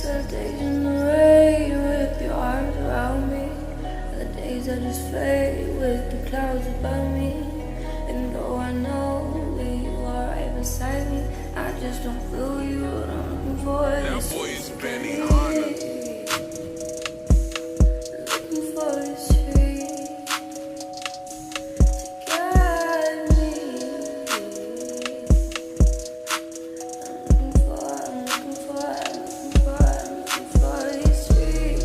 The days in the rain with your arms around me, the days that just fade with the clouds above me. And though I know that you are right beside me, I just don't feel you. And I'm looking for That boy is Benny Hunter. looking for this tree to guide me. I'm looking for this tree.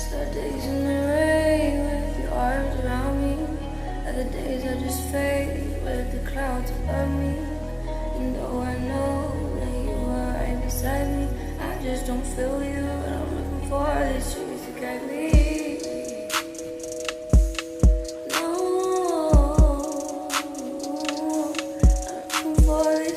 The days in the rain with your arms around me, and the days that just fade with the clouds above me. And though I know that you are right beside me, I just don't feel you. And I'm looking for this truth to guide me. No, I'm looking for this